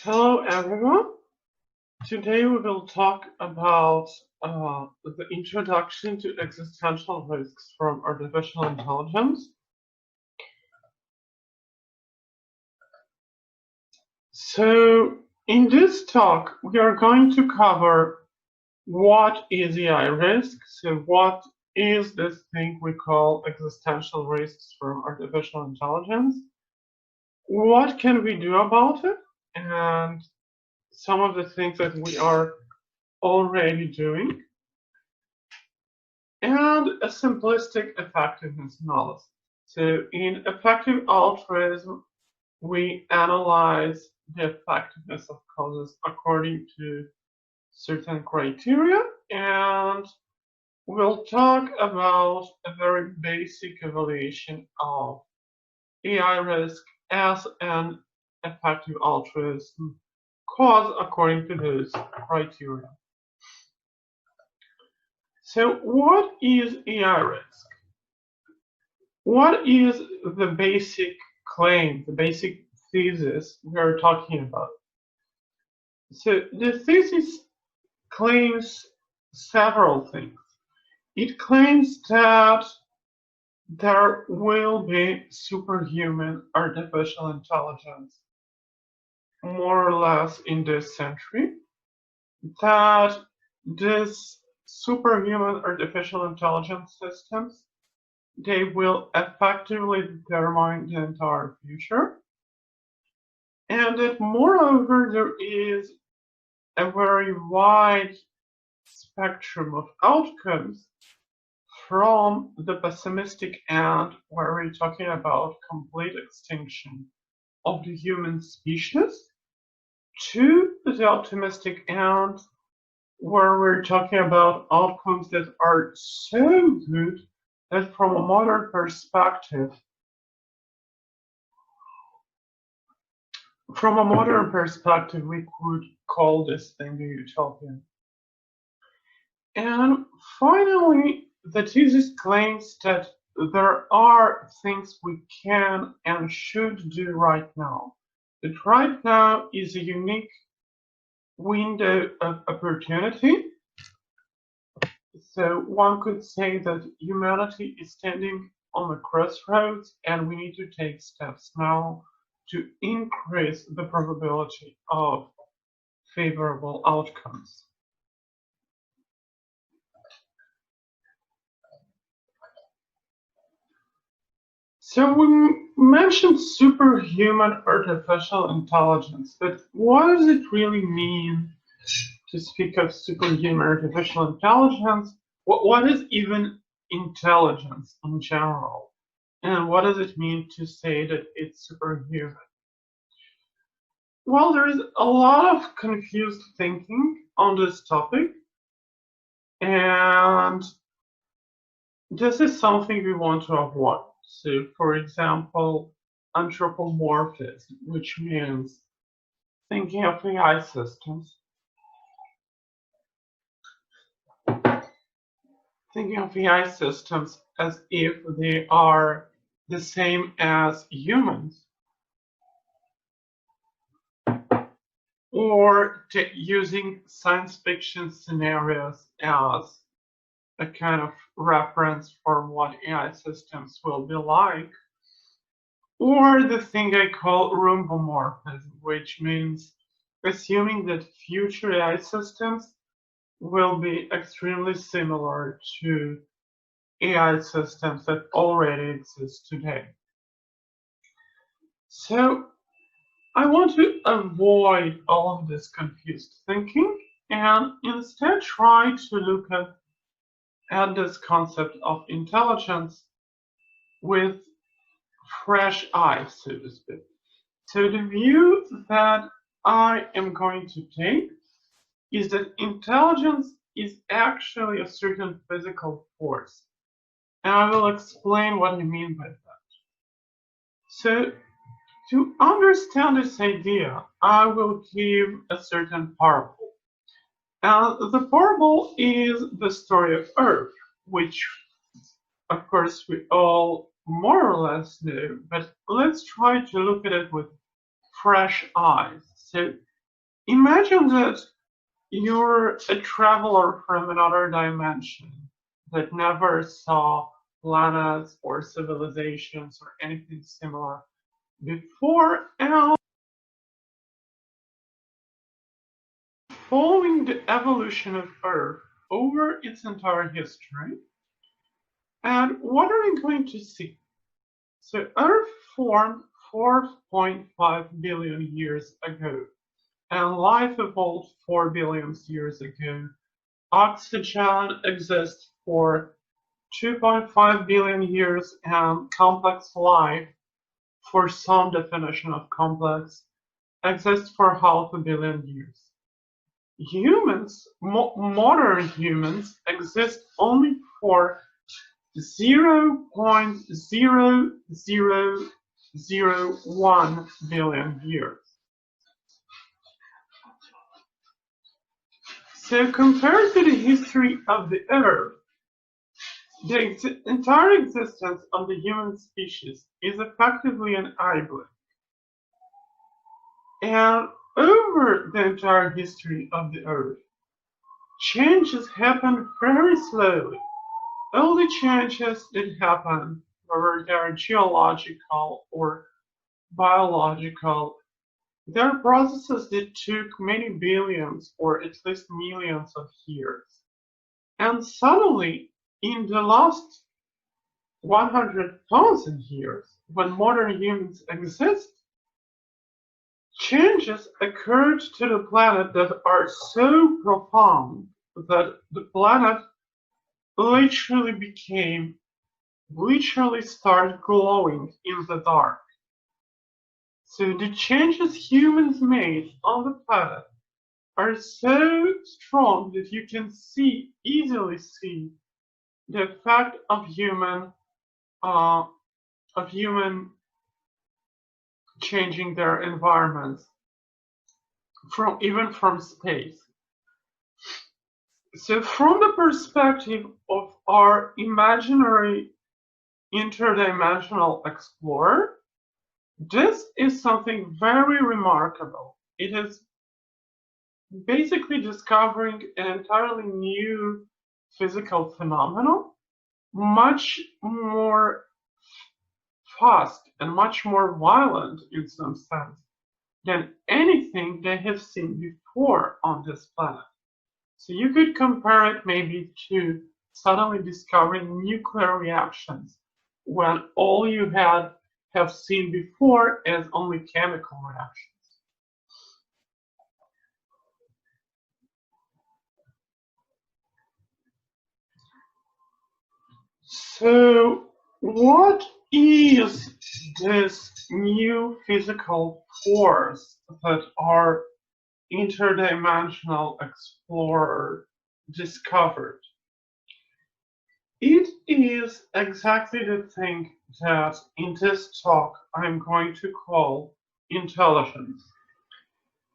Hello everyone. Today we will talk about the introduction to existential risks from artificial intelligence. So in this talk we are going to cover what is AI risk, so what is this thing we call existential risks from artificial intelligence, what can we do about it, and some of the things that we are already doing, and a simplistic effectiveness analysis. So in effective altruism, we analyze the effectiveness of causes according to certain criteria, and we'll talk about a very basic evaluation of AI risk as an effective altruism cause according to those criteria. So what is AI risk? What is the basic claim, the basic thesis we are talking about? So the thesis claims several things. It claims that there will be superhuman artificial intelligence more or less in this century, that this superhuman artificial intelligence systems, they will effectively determine the entire future, and that moreover there is a very wide spectrum of outcomes, from the pessimistic end, where we're talking about complete extinction of the human species, to the optimistic end, where we're talking about outcomes that are so good that from a modern perspective, we could call this thing a utopia. And finally, the thesis claims that there are things we can and should do right now. That right now is a unique window of opportunity. So one could say that humanity is standing on the crossroads, and we need to take steps now to increase the probability of favorable outcomes. So we mentioned superhuman artificial intelligence, but what does it really mean to speak of superhuman artificial intelligence? What is even intelligence in general? And what does it mean to say that it's superhuman? Well, there is a lot of confused thinking on this topic, and this is something we want to avoid. So, for example, anthropomorphism, which means thinking of AI systems as if they are the same as humans, or using science fiction scenarios as a kind of reference for what AI systems will be like, or the thing I call rhomboomorphism, which means assuming that future AI systems will be extremely similar to AI systems that already exist today. So I want to avoid all of this confused thinking and instead try to look at this concept of intelligence with fresh eyes, so to speak. So the view that I am going to take is that intelligence is actually a certain physical force, and I will explain what I mean by that. So to understand this idea, I will give a certain parable. The parable is the story of Earth, which of course we all more or less know, but let's try to look at it with fresh eyes. So Imagine that you're a traveler from another dimension that never saw planets or civilizations or anything similar before, and following the evolution of Earth over its entire history. And what are we going to see? So Earth formed 4.5 billion years ago, and life evolved 4 billion years ago. Oxygen exists for 2.5 billion years, and complex life, for some definition of complex, exists for half a billion years. Humans, modern humans, exist only for 0.0001 billion years. So compared to the history of the Earth, the entire existence of the human species is effectively an eye blink. And over the entire history of the Earth, changes happen very slowly. All the changes that happen, whether they're geological or biological, they're processes that took many billions or at least millions of years. And suddenly, in the last 100,000 years, when modern humans exist, changes occurred to the planet that are so profound that the planet literally started glowing in the dark. So the changes humans made on the planet are so strong that you can easily see the effect of human changing their environments even from space. So from the perspective of our imaginary interdimensional explorer, this is something very remarkable. It is basically discovering an entirely new physical phenomenon, much more fast and much more violent in some sense than anything they have seen before on this planet. So you could compare it maybe to suddenly discovering nuclear reactions when all you have seen before is only chemical reactions. So what is this new physical force that our interdimensional explorer discovered? It is exactly the thing that in this talk I'm going to call intelligence.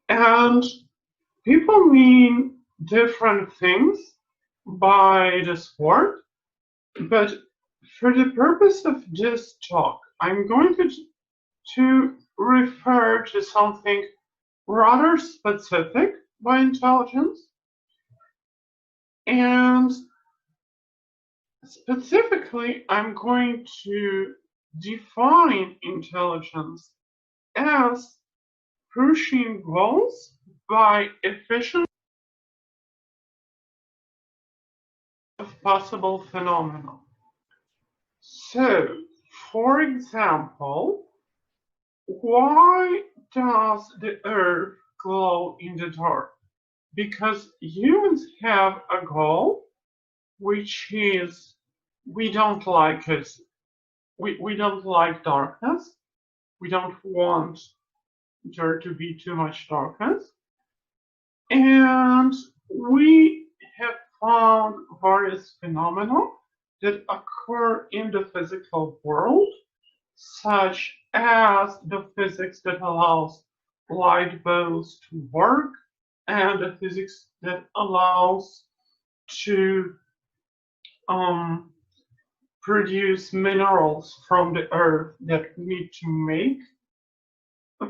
And people mean different things by this word, but for the purpose of this talk, I'm going to refer to something rather specific by intelligence. And specifically, I'm going to define intelligence as pursuing goals by efficient of possible phenomena. So, for example, why does the Earth glow in the dark? Because humans have a goal, which is we don't like it. We don't like darkness. We don't want there to be too much darkness. And we have found various phenomena that occur in the physical world, such as the physics that allows light bulbs to work and the physics that allows to produce minerals from the earth that we need to make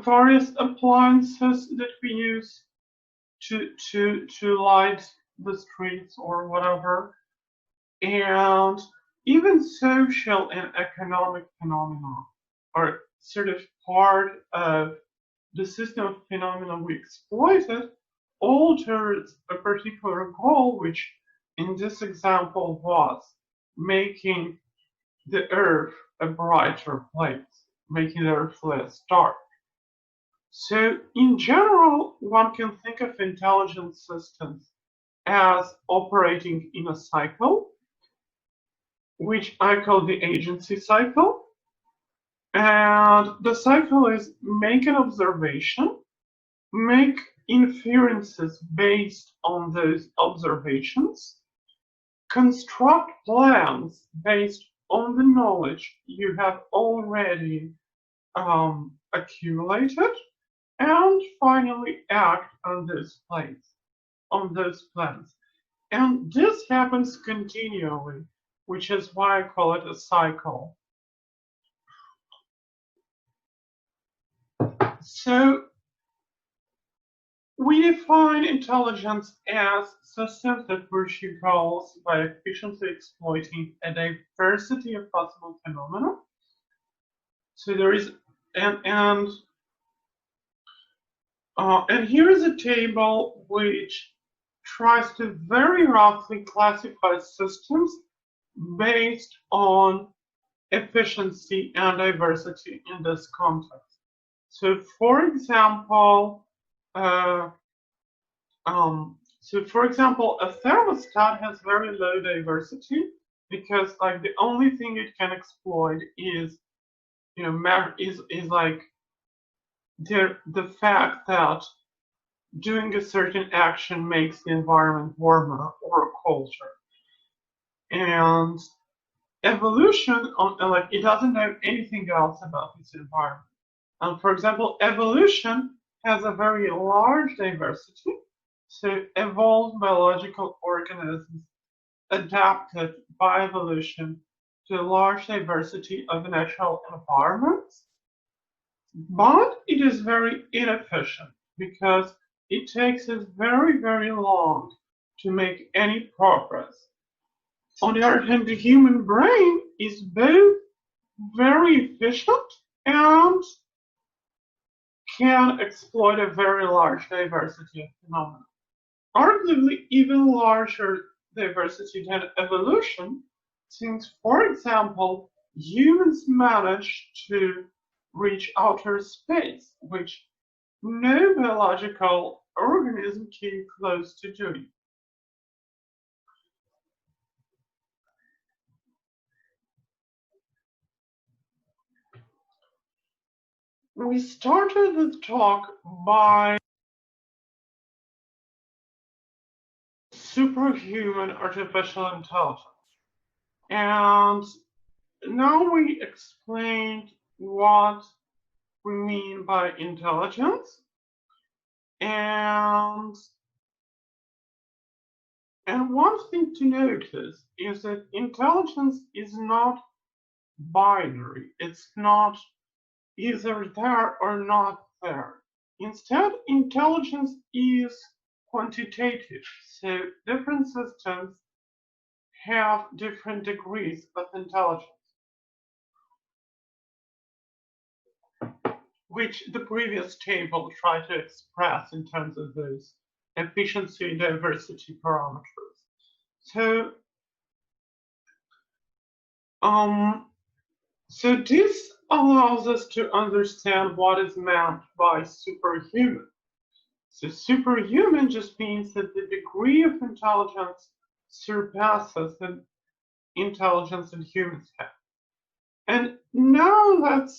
various appliances that we use. to light the streets or whatever, and even social and economic phenomena are sort of part of the system of phenomena we exploited, all towards a particular goal, which in this example was making the earth a brighter place, making the earth less dark. So, in general, one can think of intelligent systems as operating in a cycle, which I call the agency cycle. And the cycle is make an observation, make inferences based on those observations, construct plans based on the knowledge you have already accumulated, and finally act on those plans. And this happens continually, which is why I call it a cycle. So we define intelligence as systems that pursue goals by efficiently exploiting a diversity of possible phenomena. So there is, and here is a table which tries to very roughly classify systems based on efficiency and diversity in this context. So, for example, a thermostat has very low diversity because, like, the only thing it can exploit is, like the fact that doing a certain action makes the environment warmer or colder. And evolution, it doesn't know anything else about this environment. For example, evolution has a very large diversity. So evolved biological organisms adapted by evolution to a large diversity of natural environments. But it is very inefficient because it takes us very, very long to make any progress. On the other hand, the human brain is both very efficient and can exploit a very large diversity of phenomena. Arguably even larger diversity than evolution, since, for example, humans managed to reach outer space, which no biological organism came close to doing. We started the talk by superhuman artificial intelligence. And now we explained what we mean by intelligence. And one thing to notice is that intelligence is not binary. It's not either there or not there. Instead, intelligence is quantitative. So different systems have different degrees of intelligence, which the previous table tried to express in terms of those efficiency and diversity parameters. So, this allows us to understand what is meant by superhuman. So superhuman just means that the degree of intelligence surpasses the intelligence that humans have. And now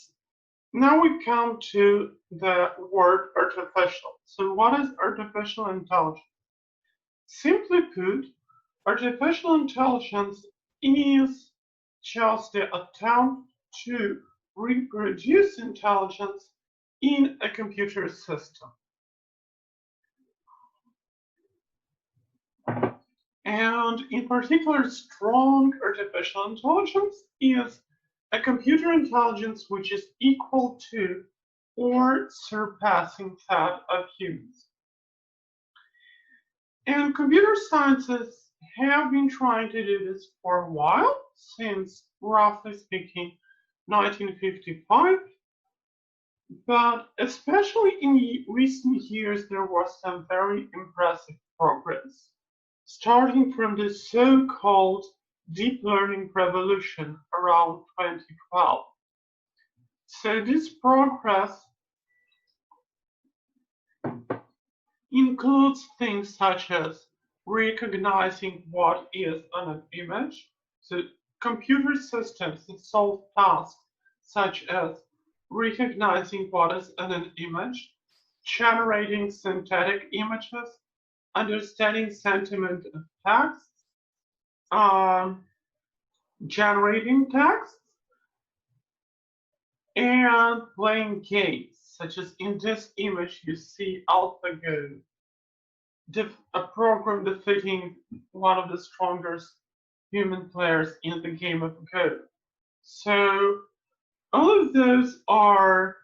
we come to the word artificial. So what is artificial intelligence? Simply put, artificial intelligence is just the attempt to reproduce intelligence in a computer system. And in particular, strong artificial intelligence is a computer intelligence which is equal to or surpassing that of humans. And computer scientists have been trying to do this for a while, since roughly speaking 1955, but especially in recent years there was some very impressive progress, starting from the so-called deep learning revolution around 2012. So this progress includes things such as recognizing what is an image, so computer systems that solve tasks such as recognizing what is an image, generating synthetic images, understanding sentiment of text, um, generating text, and playing games, such as in this image you see AlphaGo, a program defeating one of the strongest human players in the game of Go. So all of those are,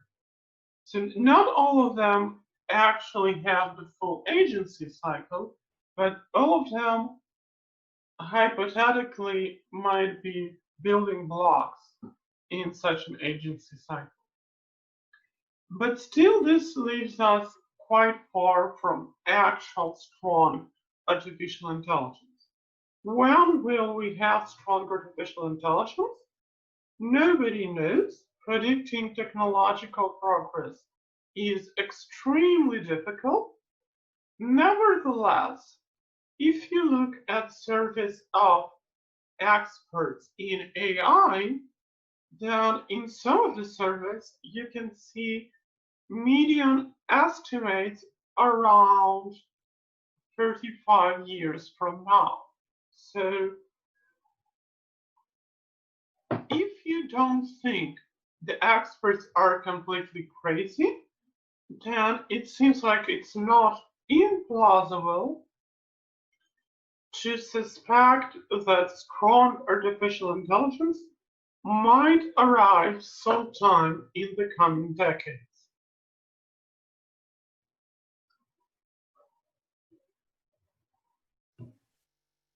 so not all of them actually have the full agency cycle, but all of them hypothetically might be building blocks in such an agency cycle. But still, this leaves us quite far from actual strong artificial intelligence. When will we have strong artificial intelligence? Nobody knows. Predicting technological progress is extremely difficult. Nevertheless, if you look at surveys of experts in AI, then in some of the surveys you can see median estimates around 35 years from now. So if you don't think the experts are completely crazy, then it seems like it's not implausible to suspect that strong artificial intelligence might arrive sometime in the coming decades.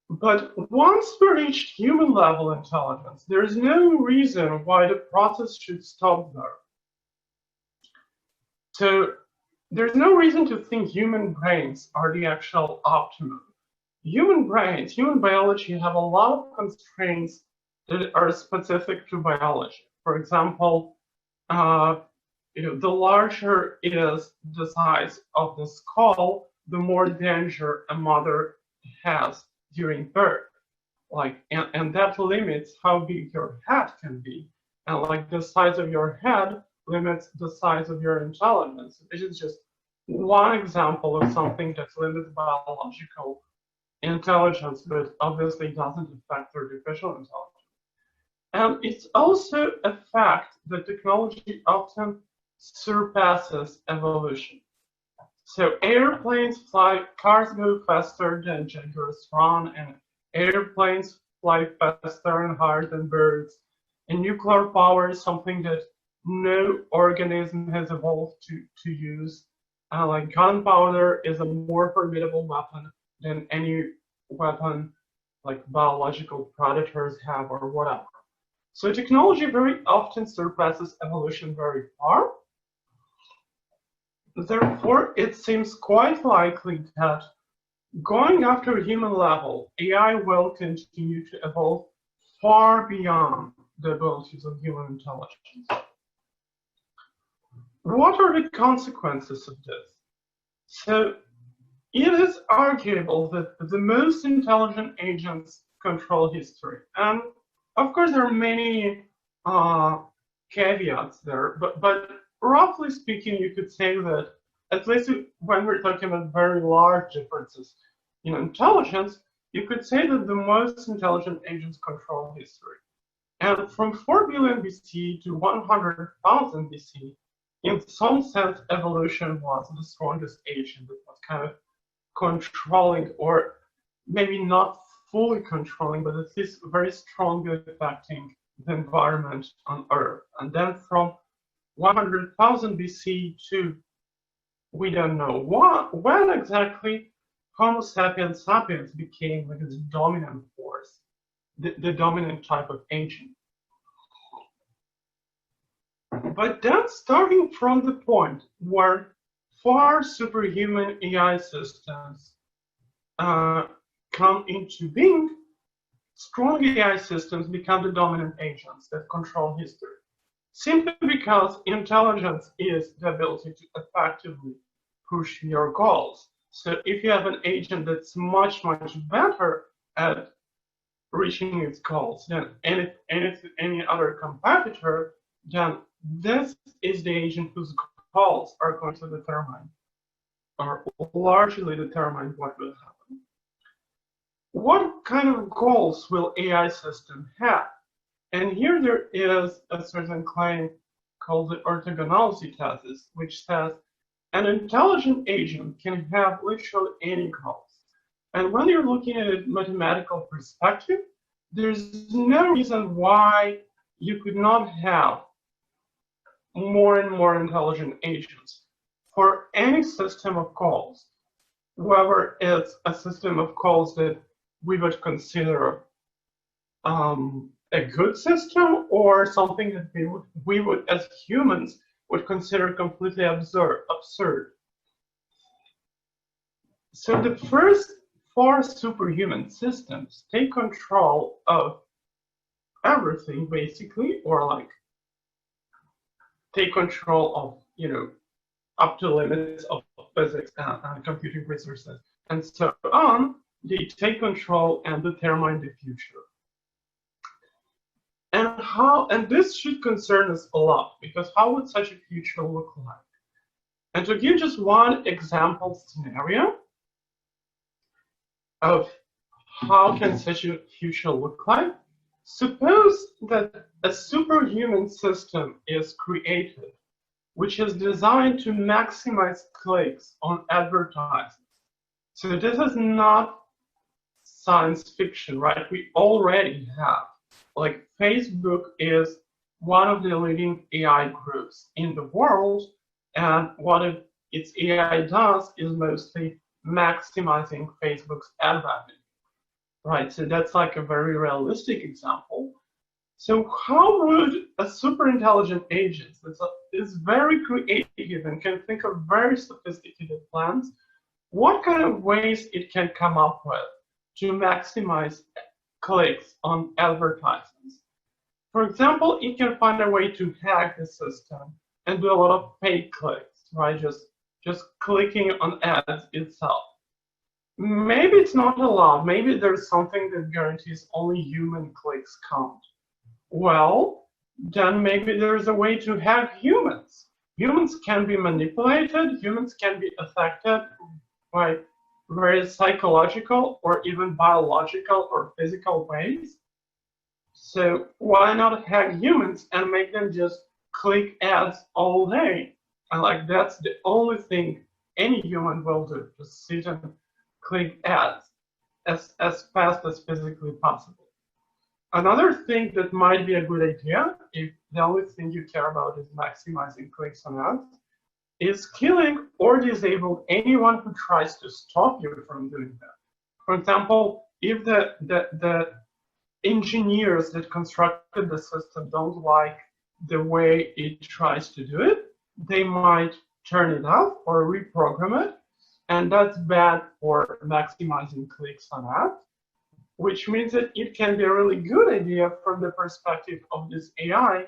But once we reach human level intelligence, there is no reason why the process should stop there. So there's no reason to think human brains are the actual optimum. Human brains, human biology have a lot of constraints that are specific to biology. For example, the larger is the size of the skull, the more danger a mother has during birth. And that limits how big your head can be. And like the size of your head limits the size of your intelligence. This is just one example of something that limits biological intelligence, but obviously doesn't affect artificial intelligence. And it's also a fact that technology often surpasses evolution. So airplanes fly, cars go faster than Jaguars run, and airplanes fly faster and higher than birds. And nuclear power is something that no organism has evolved to use. Like gunpowder is a more formidable weapon than any weapon like biological predators have or whatever. So technology very often surpasses evolution very far. Therefore, it seems quite likely that going after human level, AI will continue to evolve far beyond the abilities of human intelligence. What are the consequences of this? So it is arguable that the most intelligent agents control history. And of course, there are many caveats there, but roughly speaking, you could say that at least when we're talking about very large differences in intelligence, you could say that the most intelligent agents control history. And from 4 billion BC to 100,000 BC, in some sense, evolution was the strongest agent that was kind of controlling, or maybe not fully controlling, but at least very strongly affecting the environment on Earth. And then from 100,000 BC to, we don't know when exactly, Homo sapiens sapiens became like this dominant force, the dominant type of agent. But then starting from the point where far superhuman AI systems come into being, strong AI systems become the dominant agents that control history. Simply because intelligence is the ability to effectively push your goals. So if you have an agent that's much, much better at reaching its goals than any other competitor, then this is the agent whose goals are going to determine, or largely determine, what will happen. What kind of goals will AI system have? And here there is a certain claim called the orthogonality thesis, which says an intelligent agent can have literally any goals. And when you're looking at a mathematical perspective, there's no reason why you could not have more and more intelligent agents for any system of calls, whether it's a system of calls that we would consider a good system, or something that we would as humans would consider completely absurd. So the first four superhuman systems take control of everything basically, or like take control of, up to limits of physics and computing resources and so on. They take control and determine the future. And this should concern us a lot, because how would such a future look like? And to give just one example scenario of how can such a future look like, suppose that a superhuman system is created, which is designed to maximize clicks on advertisements. So this is not science fiction, right? We already have, like, Facebook is one of the leading AI groups in the world, and what its AI does is mostly maximizing Facebook's ad revenue, right? So that's like a very realistic example. So how would a super intelligent agent that is very creative and can think of very sophisticated plans, what kind of ways it can come up with to maximize clicks on advertisements? For example, it can find a way to hack the system and do a lot of paid clicks, right? Just clicking on ads itself. Maybe it's not allowed. Maybe there's something that guarantees only human clicks count. Well, then maybe there's a way to hack humans. Humans can be manipulated. Humans can be affected by various psychological or even biological or physical ways. So why not hack humans and make them just click ads all day? And like, that's the only thing any human will do, just sit and click ads as fast as physically possible. Another thing that might be a good idea, if the only thing you care about is maximizing clicks on ads, is killing or disabling anyone who tries to stop you from doing that. For example, if the engineers that constructed the system don't like the way it tries to do it, they might turn it off or reprogram it, and that's bad for maximizing clicks on ads, which means that it can be a really good idea from the perspective of this AI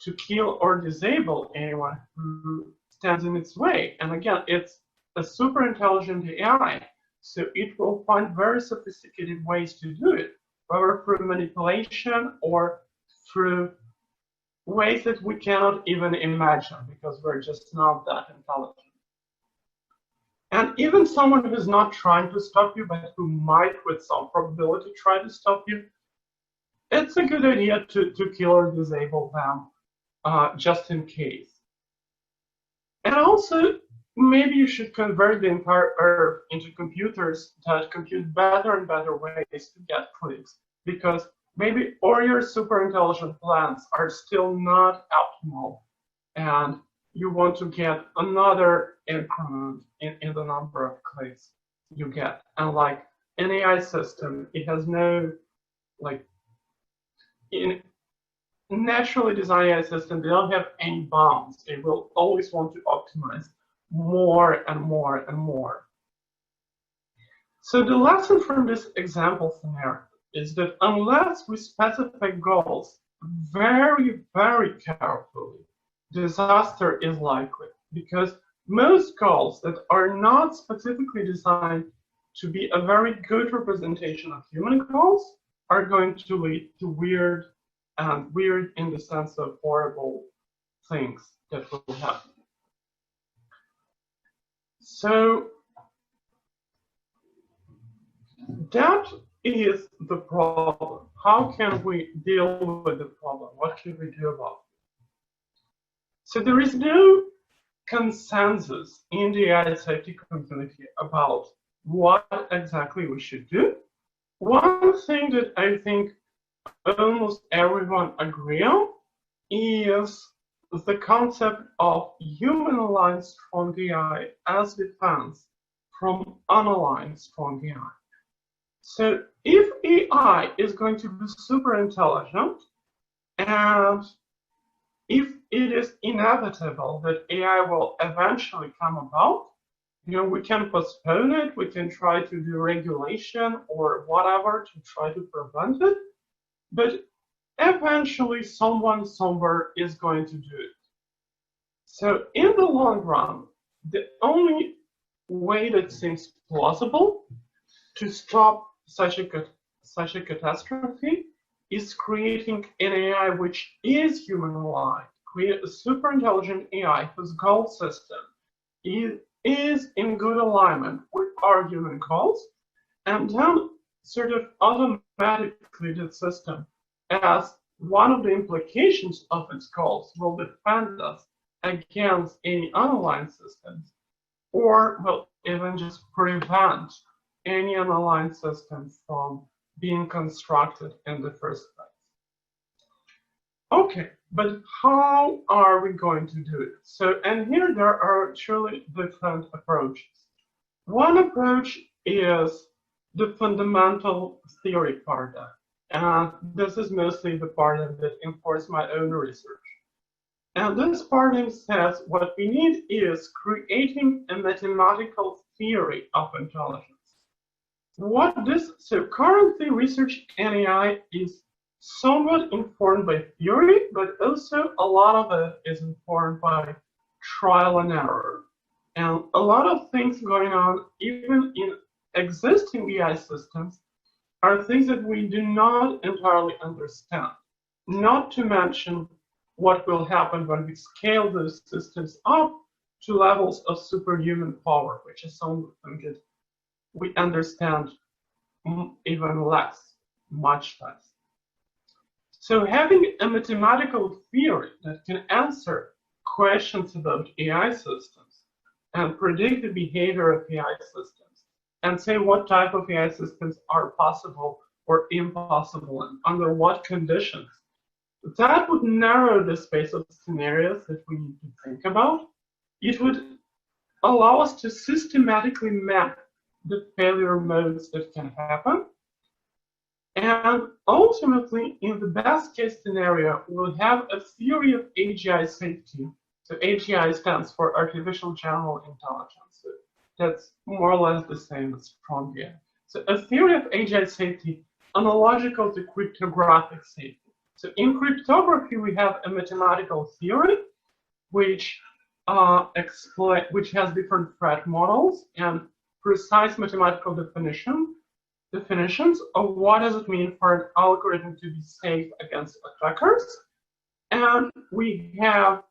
to kill or disable anyone who stands in its way. And again, it's a super intelligent AI, so it will find very sophisticated ways to do it, whether through manipulation or through ways that we cannot even imagine, because we're just not that intelligent. And even someone who's not trying to stop you, but who might with some probability try to stop you, it's a good idea to kill or disable them just in case. And also, maybe you should convert the entire Earth into computers that compute better and better ways to get clicks, because maybe all your super intelligent plans are still not optimal, and you want to get another increment in the number of clicks. you get. And like an AI system, it has no, like, in naturally designed AI system, they don't have any bounds. They will always want to optimize more and more and more. So the lesson from this example scenario is that unless we specify goals very, very carefully, disaster is likely, because most goals that are not specifically designed to be a very good representation of human goals are going to lead to weird in the sense of horrible things that will happen. So that is the problem. How can we deal with the problem? What can we do about it? So there is no consensus in the AI safety community about what exactly we should do. One thing that I think almost everyone agree on is the concept of human-aligned strong AI as defense from unaligned strong AI. So if AI is going to be super intelligent, and if it is inevitable that AI will eventually come about, we can postpone it, we can try to do regulation or whatever to try to prevent it, but eventually someone somewhere is going to do it. So in the long run, the only way that seems plausible to stop such a catastrophe is creating an AI which is human-aligned, create a super intelligent AI whose goal system is in good alignment with our human goals, and then sort of automatically the system, as one of the implications of its goals, will defend us against any unaligned systems, or will even just prevent any unaligned system from being constructed in the first place. Okay, but how are we going to do it? So, and here there are truly different approaches. One approach is the fundamental theory paradigm, and this is mostly the paradigm that informs my own research. And this paradigm says what we need is creating a mathematical theory of intelligence. So currently research in AI is somewhat informed by theory, but also a lot of it is informed by trial and error. And a lot of things going on, even in existing AI systems, are things that we do not entirely understand. Not to mention what will happen when we scale those systems up to levels of superhuman power, which is something that we understand even less, much less. So having a mathematical theory that can answer questions about AI systems and predict the behavior of AI systems and say what type of AI systems are possible or impossible and under what conditions, that would narrow the space of scenarios that we need to think about. It would allow us to systematically map the failure modes that can happen. And ultimately, in the best case scenario, we'll have a theory of AGI safety. So AGI stands for Artificial General Intelligence. So that's more or less the same as strong AI. So a theory of AGI safety analogical to cryptographic safety. So in cryptography, we have a mathematical theory which has different threat models and precise mathematical definitions of what does it mean for an algorithm to be safe against attackers. And we have,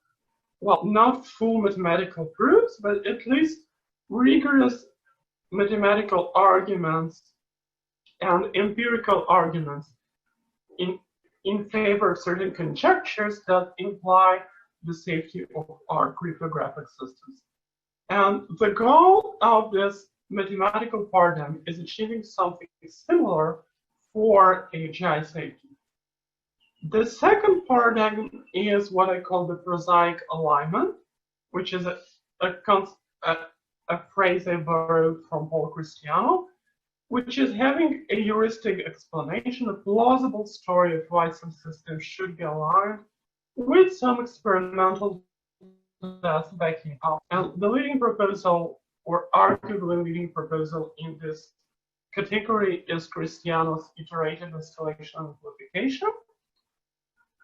well, not full mathematical proofs, but at least rigorous mathematical arguments and empirical arguments in favor of certain conjectures that imply the safety of our cryptographic systems. And the goal of this mathematical paradigm is achieving something similar for AGI safety. The second paradigm is what I call the prosaic alignment, which is a phrase I borrowed from Paul Cristiano, which is having a heuristic explanation, a plausible story of why some systems should be aligned with some experimental tests backing up. And the leading proposal, or arguably leading proposal in this category, is Cristiano's iterative escalation amplification.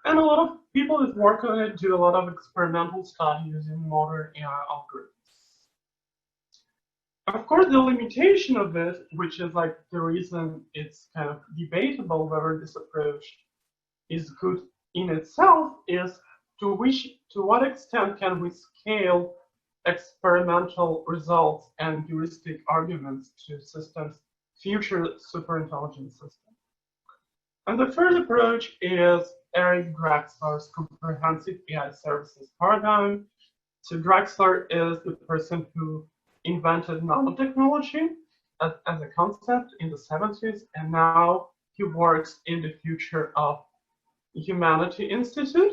And a lot of people that work on it do a lot of experimental study using modern AI algorithms. Of course, the limitation of this, which is like the reason it's kind of debatable whether this approach is good in itself, is to what extent can we scale experimental results and heuristic arguments to systems, future superintelligent systems. And the first approach is Eric Draxler's comprehensive AI services paradigm. So Draxler is the person who invented nanotechnology as a concept in the 70s, and now he works in the Future of Humanity Institute.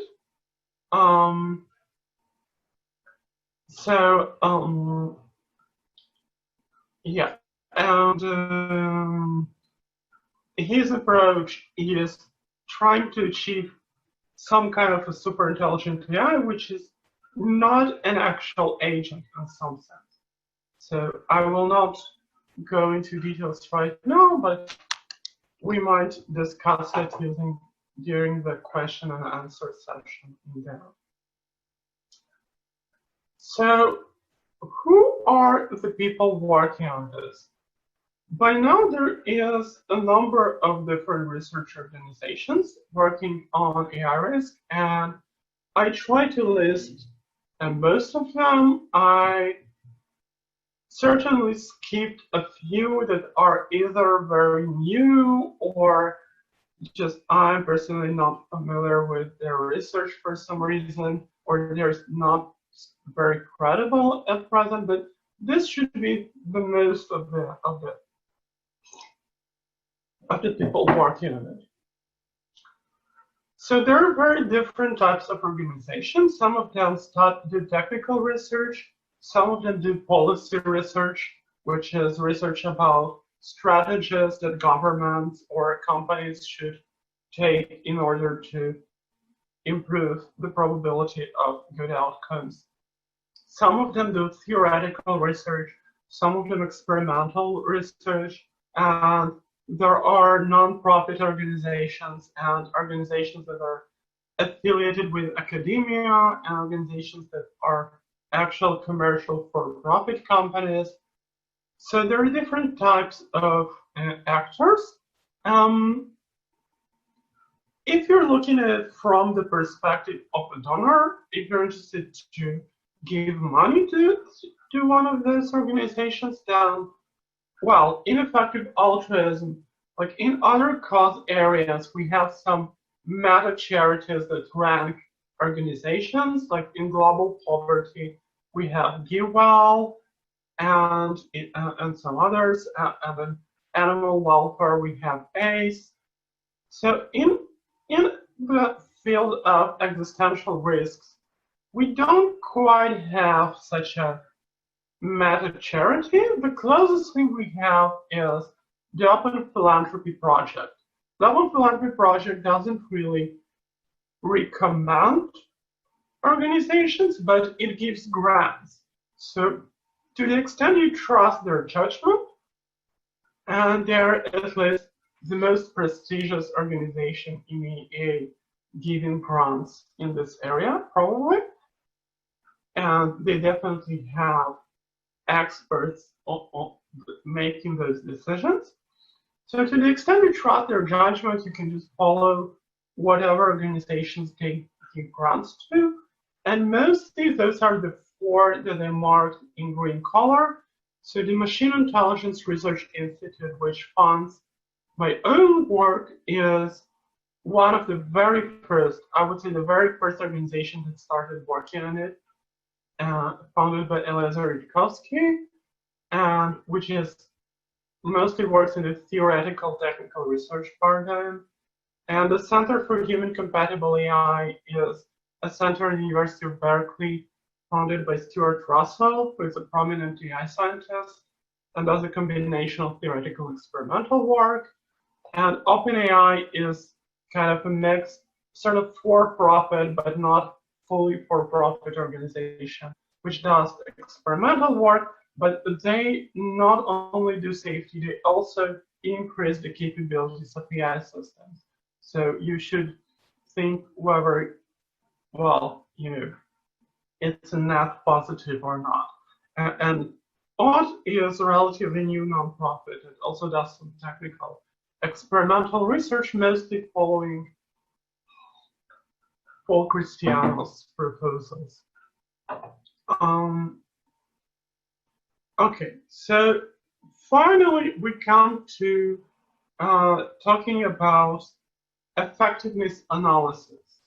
Yeah, and his approach is trying to achieve some kind of a super intelligent AI, which is not an actual agent in some sense. So I will not go into details right now, but we might discuss it during the question and answer session in there. So who are the people working on this? By now, there is a number of different research organizations working on AI risk, and I try to list most of them. I certainly skipped a few that are either very new or just I'm personally not familiar with their research for some reason, or there's not very credible at present, but this should be the most of the people working on it. So there are very different types of organizations. Some of them do technical research, some of them do policy research, which is research about strategies that governments or companies should take in order to improve the probability of good outcomes. Some of them do theoretical research, some of them experimental research, and there are non-profit organizations and organizations that are affiliated with academia and organizations that are actual commercial for-profit companies. So there are different types of actors. If you're looking at it from the perspective of a donor, if you're interested to give money to one of those organizations, then, well, in effective altruism, like in other cause areas, we have some meta charities that rank organizations. Like in global poverty, we have GiveWell and some others. And in animal welfare, we have ACE. So in the field of existential risks, we don't quite have such a meta charity. The closest thing we have is the Open Philanthropy Project. The Open Philanthropy Project doesn't really recommend organizations, but it gives grants. So to the extent you trust their judgment, and they're at least the most prestigious organization in EA giving grants in this area, probably. And they definitely have experts on making those decisions. So to the extent you trust their judgment, you can just follow whatever organizations they give grants to. And mostly those are the four that I marked in green color. So the Machine Intelligence Research Institute, which funds my own work, is one of the very first, I would say the very first organization that started working on it, founded by Eliezer Yudkowsky, and which is mostly works in the theoretical technical research paradigm. And the Center for Human Compatible AI is a center at the University of Berkeley founded by Stuart Russell, who is a prominent AI scientist and does a combination of theoretical and experimental work. And OpenAI is kind of a mixed, sort of for-profit, but not fully for-profit organization, which does experimental work, but they not only do safety, they also increase the capabilities of AI systems. So you should think whether, well, it's a net positive or not. And OT is a relatively new nonprofit. It also does some technical experimental research, mostly following Paul Christiano's proposals. Okay, so finally we come to talking about effectiveness analysis.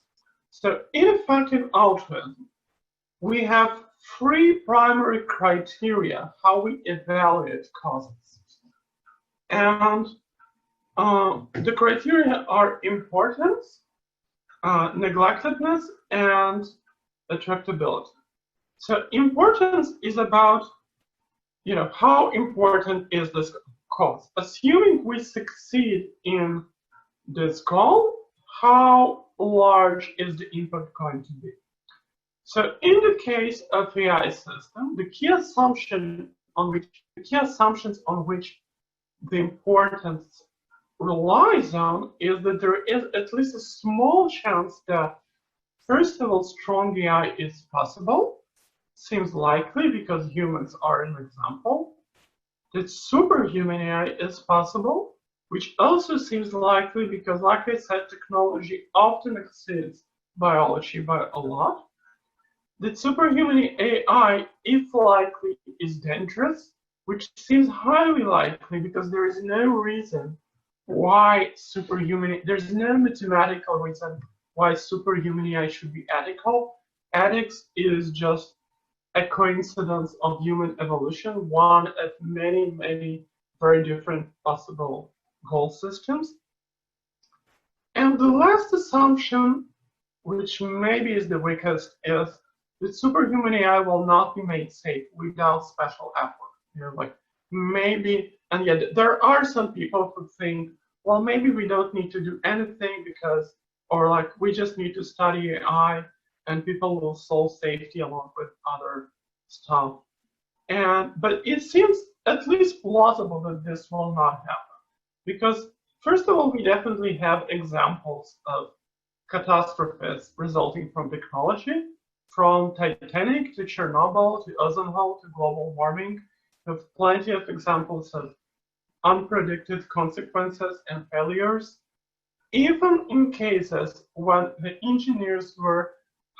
So in effective altruism, we have three primary criteria how we evaluate causes. And the criteria are importance, neglectedness, and attractability. So importance is about, how important is this cause? Assuming we succeed in this goal, how large is the impact going to be? So in the case of AI system, the key assumptions on which the importance relies on is that there is at least a small chance that, first of all, strong AI is possible, seems likely because humans are an example, that superhuman AI is possible, which also seems likely because, like I said, technology often exceeds biology by a lot, that superhuman AI, if likely, is dangerous, which seems highly likely because there is no reason why there's no mathematical reason why superhuman AI should be ethical. Ethics is just a coincidence of human evolution, one of many, many very different possible goal systems. And the last assumption, which maybe is the weakest, is that superhuman AI will not be made safe without special effort. Maybe, and yet there are some people who think, well, maybe we don't need to do anything because, or we just need to study AI and people will solve safety along with other stuff. But it seems at least plausible that this will not happen. Because, first of all, we definitely have examples of catastrophes resulting from technology, from Titanic to Chernobyl to ozone hole to global warming. We have plenty of examples of unpredicted consequences and failures, even in cases when the engineers were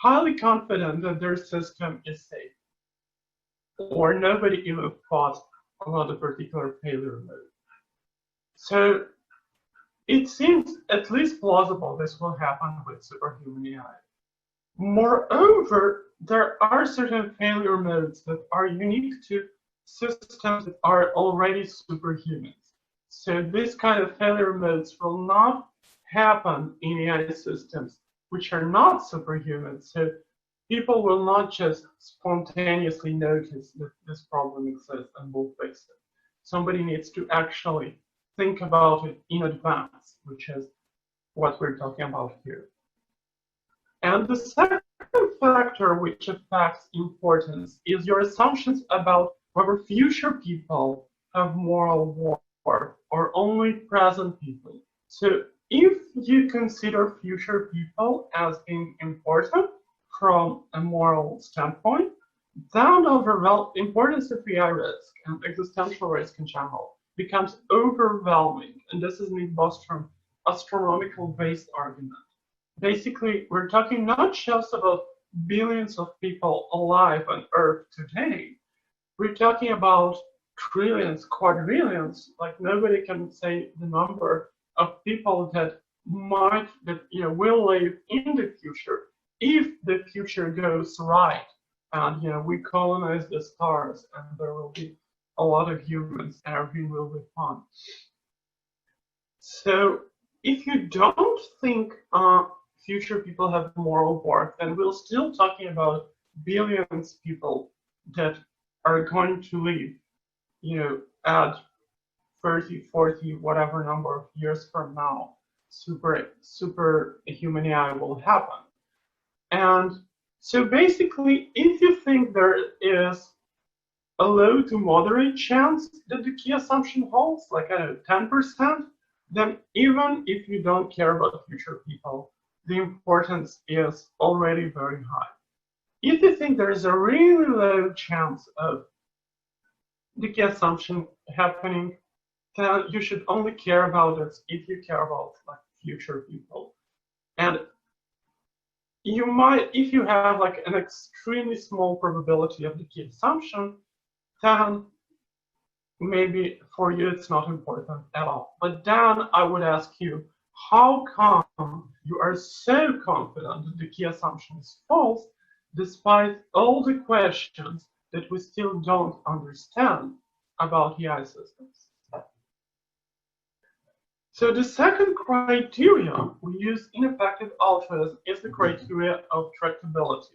highly confident that their system is safe, or nobody even thought about a particular failure mode. So it seems at least plausible this will happen with superhuman AI. Moreover, there are certain failure modes that are unique to systems that are already superhuman. So this kind of failure modes will not happen in AI systems which are not superhuman. So people will not just spontaneously notice that this problem exists and will fix it. Somebody needs to actually think about it in advance, which is what we're talking about here. And the second factor which affects importance is your assumptions about whether future people have moral worth or only present people. So if you consider future people as being important from a moral standpoint, then the importance of AI risk and existential risk in general becomes overwhelming. And this is Nick Bostrom's astronomical-based argument. Basically, we're talking not just about billions of people alive on Earth today. We're talking about trillions, quadrillions. Nobody can say the number of people that will live in the future if the future goes right. And we colonize the stars, and there will be a lot of humans, and everything will be fun. So if you don't think future people have moral worth, then we're still talking about billions of people that are going to live, at 30, 40, whatever number of years from now, super human AI will happen. And so basically, if you think there is a low to moderate chance that the key assumption holds, like 10%, then even if you don't care about future people, the importance is already very high. If you think there is a really low chance of the key assumption happening, then you should only care about it if you care about like future people. And you might, if you have like an extremely small probability of the key assumption, then maybe for you it's not important at all. But then I would ask you, how come you are so confident that the key assumption is false, despite all the questions that we still don't understand about AI systems? So the second criteria we use in effective altruism is the criteria of tractability.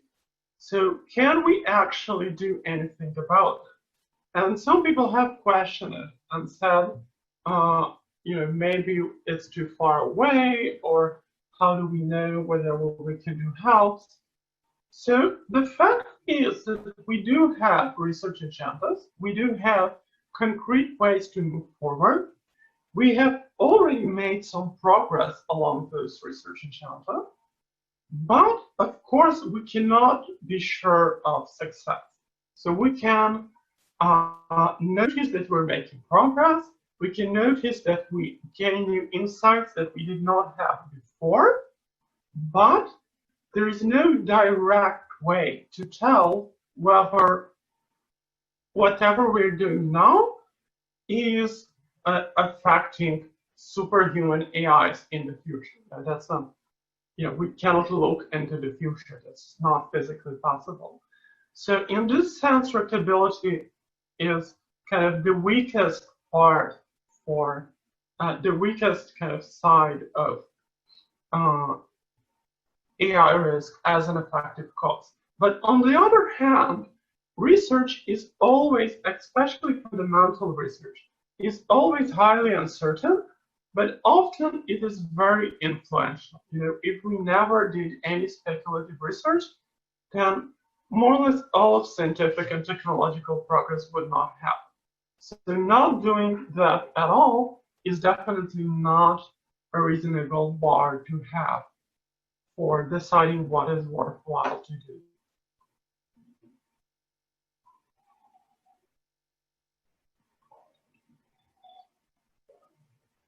So can we actually do anything about it? And some people have questioned it and said, maybe it's too far away, or how do we know whether we can do helps? So the fact is that we do have research agendas, we do have concrete ways to move forward. We have already made some progress along those research agendas, but of course we cannot be sure of success. So we can notice that we're making progress. We can notice that we gain new insights that we did not have before, but there is no direct way to tell whether whatever we're doing now is affecting superhuman AIs in the future. That's not, we cannot look into the future. That's not physically possible. So in this sense, tractability is kind of the weakest part for the weakest kind of side of AI risk as an effective cause. But on the other hand, research is always, especially fundamental research, is always highly uncertain, but often it is very influential. If we never did any speculative research, then more or less all of scientific and technological progress would not happen. So not doing that at all is definitely not a reasonable bar to have for deciding what is worthwhile to do.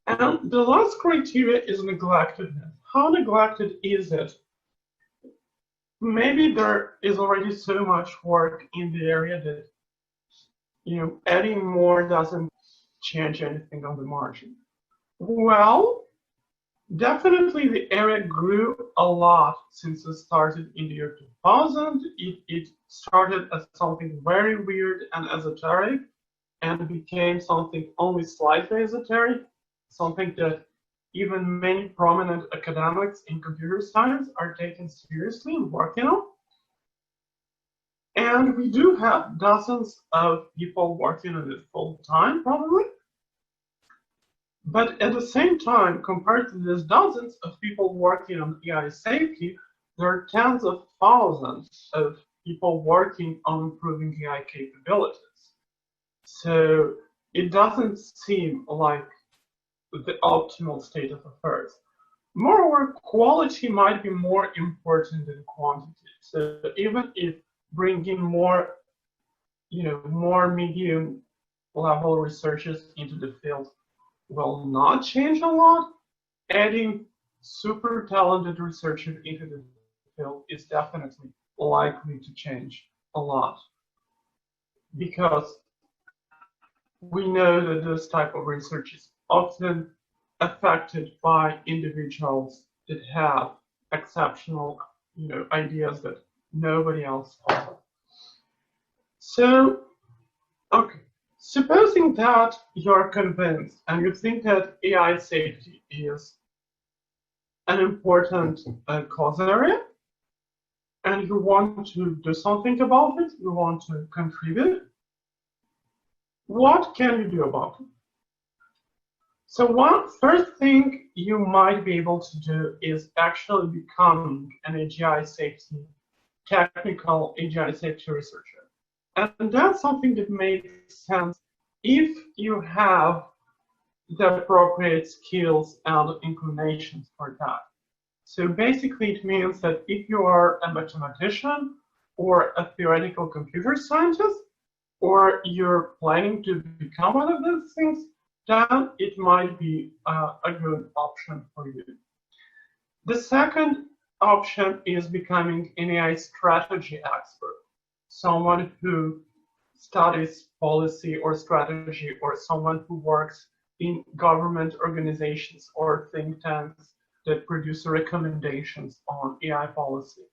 And the last criteria is neglectedness. How neglected is it? Maybe there is already so much work in the area that adding more doesn't change anything on the margin. Well, definitely the area grew a lot since it started in the year 2000. It started as something very weird and esoteric and became something only slightly esoteric, something that even many prominent academics in computer science are taken seriously and working on. And we do have dozens of people working on it full time, probably. But at the same time, compared to these dozens of people working on AI safety, there are tens of thousands of people working on improving AI capabilities. So it doesn't seem like the optimal state of affairs. Moreover, quality might be more important than quantity. So even if bringing more, more medium level researchers into the field will not change a lot, adding super talented researchers into the field is definitely likely to change a lot, because we know that this type of research is often affected by individuals that have exceptional, ideas that nobody else has. So, okay, supposing that you're convinced and you think that AI safety is an important cause area, and you want to do something about it, you want to contribute, what can you do about it? So one first thing you might be able to do is actually becoming an AGI safety, technical AGI safety researcher. And that's something that makes sense if you have the appropriate skills and inclinations for that. So basically it means that if you are a mathematician or a theoretical computer scientist, or you're planning to become one of those things, then it might be a good option for you. The second option is becoming an AI strategy expert, someone who studies policy or strategy, or someone who works in government organizations or think tanks that produce recommendations on AI policy.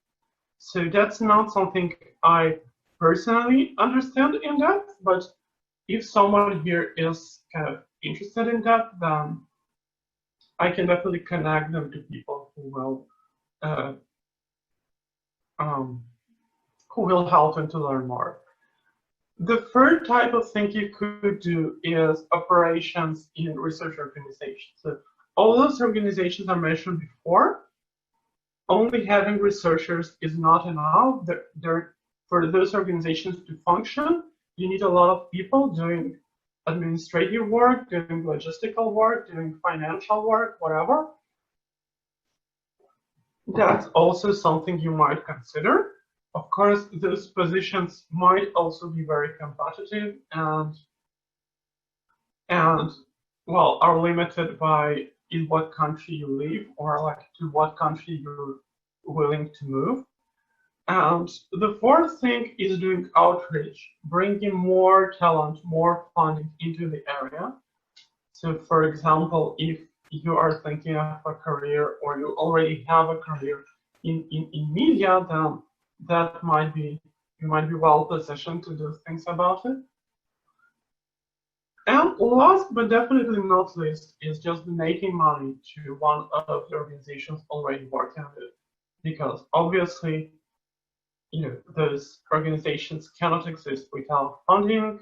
So that's not something I personally understand in depth, but if someone here is kind of interested in that, then I can definitely connect them to people who will help them to learn more. The third type of thing you could do is operations in research organizations. So all those organizations I mentioned before, only having researchers is not enough. For those organizations to function, you need a lot of people doing administrative work, doing logistical work, doing financial work, whatever. That's also something you might consider. Of course, those positions might also be very competitive and well, are limited by in what country you live, or like to what country you're willing to move. And the fourth thing is doing outreach, bringing more talent, more funding into the area. So for example, if you are thinking of a career, or you already have a career in media, then that might be, you might be well positioned to do things about it. And last but definitely not least is just donating money to one of the organizations already working on it. Because obviously, those organizations cannot exist without funding.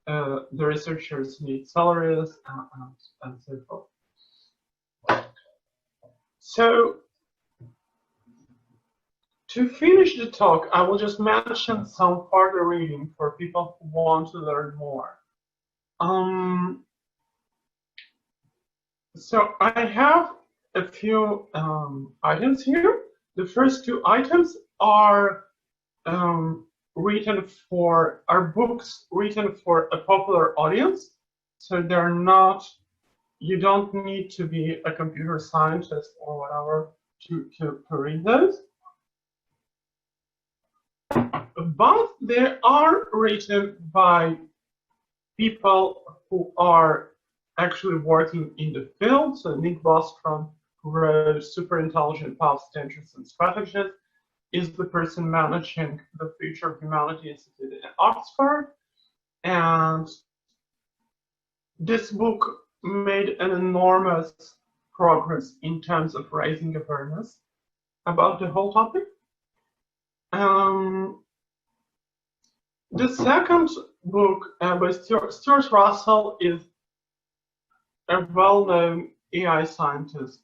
The researchers need salaries and so forth. So to finish the talk, I will just mention some further reading for people who want to learn more. So I have a few items here. The first two items are books written for a popular audience. So they're not, you don't need to be a computer scientist or whatever to read those. But they are written by people who are actually working in the field. So Nick Bostrom, who wrote Super Intelligent Paths, Dangers, and Strategies, is the person managing the Future of Humanity Institute in Oxford. And this book made an enormous progress in terms of raising awareness about the whole topic. The second book by Stuart Russell is a well-known AI scientist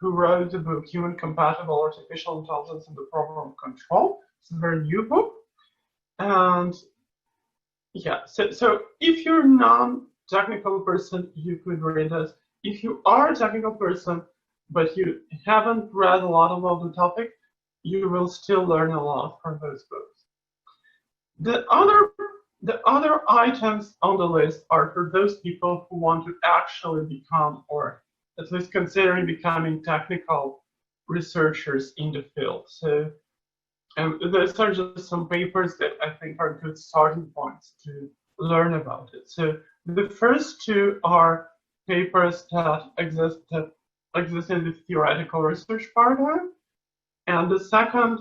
who wrote the book Human Compatible Artificial Intelligence and the Problem of Control. It's a very new book. And yeah, so if you're a non-technical person, you could read this. If you are a technical person, but you haven't read a lot about the topic, you will still learn a lot from those books. The other items on the list are for those people who want to actually become, or at least considering becoming, technical researchers in the field. So those are just some papers that I think are good starting points to learn about it. So the first two are papers that exist in the theoretical research paradigm, and the second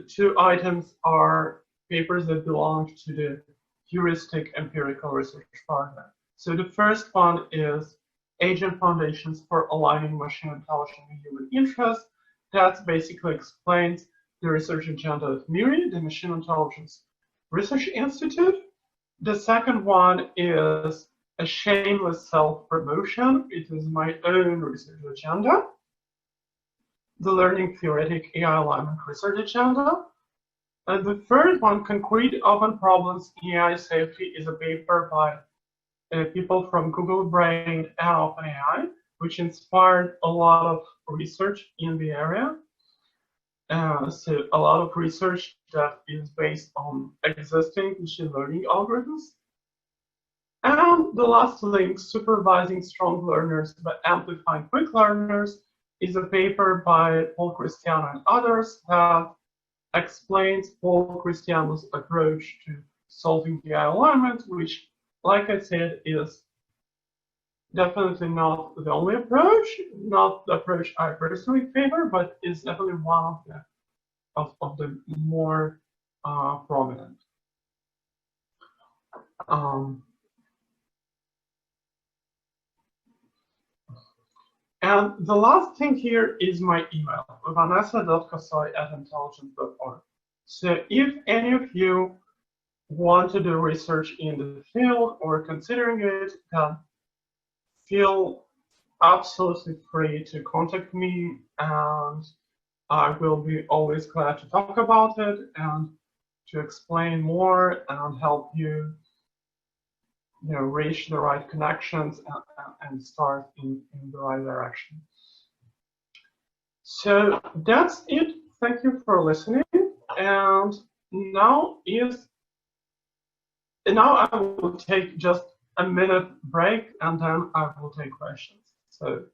two items are papers that belong to the heuristic empirical research paradigm. So the first one is Agent Foundations for Aligning Machine Intelligence and Human Interest. That basically explains the research agenda at MIRI, the Machine Intelligence Research Institute. The second one is a shameless self-promotion. It is my own research agenda. The Learning Theoretic AI Alignment Research Agenda. And the third one, Concrete Open Problems in AI Safety, is a paper by people from Google Brain and OpenAI, which inspired a lot of research in the area. So a lot of research that is based on existing machine learning algorithms. And the last link, Supervising Strong Learners by Amplifying Quick Learners, is a paper by Paul Cristiano and others that explains Paul Cristiano's approach to solving the AI alignment, which, like I said, is definitely not the only approach, not the approach I personally favor, but is definitely one of the more prominent. And the last thing here is my email, vanessa.kosoy@intelligence.org. So if any of you want to do research in the field or considering it, then feel absolutely free to contact me, and I will be always glad to talk about it and to explain more and help you, reach the right connections and start in the right direction. So that's it. Thank you for listening. And now I will take just a minute break, and then I will take questions. So.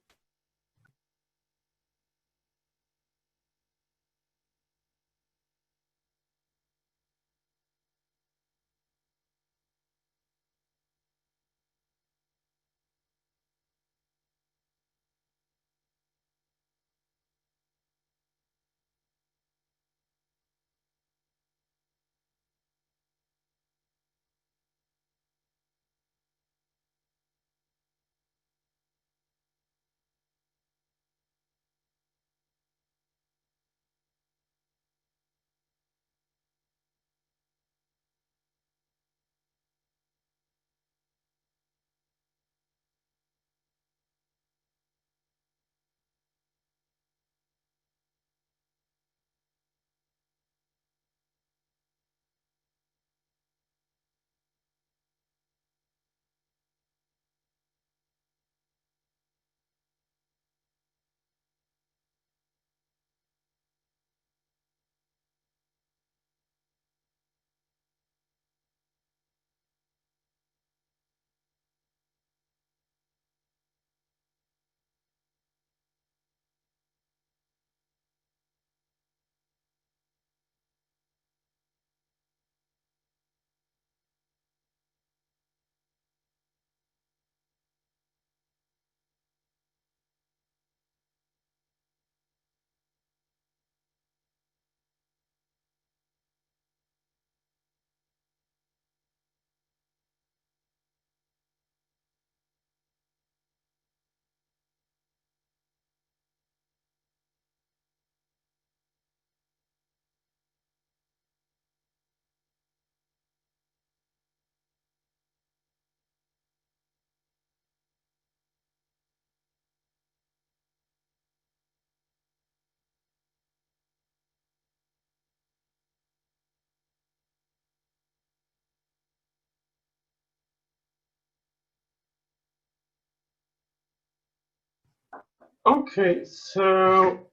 Okay, so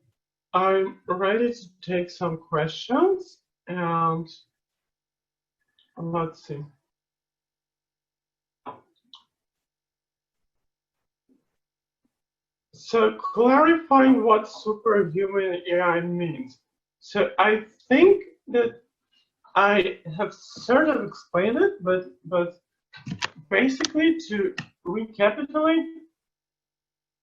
I'm ready to take some questions, and let's see. So clarifying what superhuman AI means. So I think that I have sort of explained it, but basically to recapitulate,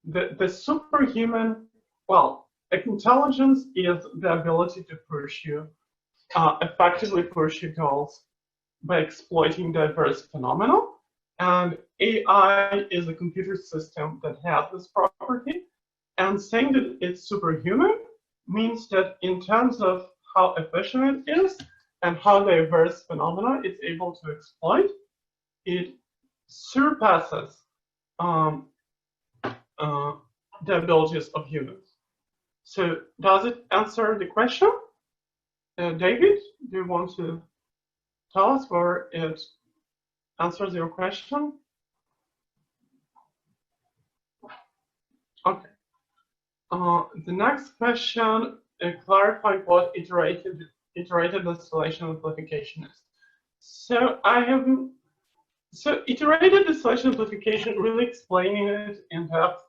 the superhuman, well, intelligence is the ability to effectively pursue goals by exploiting diverse phenomena. And AI is a computer system that has this property. And saying that it's superhuman means that in terms of how efficient it is and how diverse phenomena it's able to exploit, it surpasses the abilities of humans. So does it answer the question? David, do you want to tell us where it answers your question? Okay. The next question clarify what iterated distillation amplification is. So iterated distillation amplification, really explaining it in depth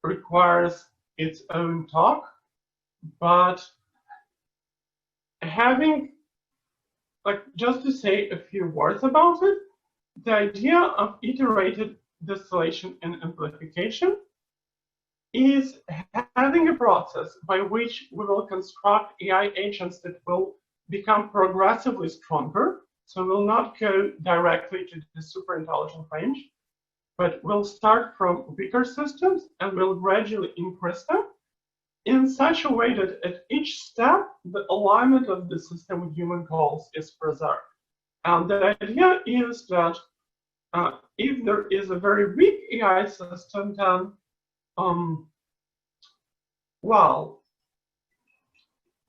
requires its own talk, but just to say a few words about it, the idea of iterated distillation and amplification is having a process by which we will construct AI agents that will become progressively stronger, so will not go directly to the super intelligent range, but will start from weaker systems and will gradually increase them in such a way that at each step, the alignment of the system with human goals is preserved. And the idea is that if there is a very weak AI system, then well,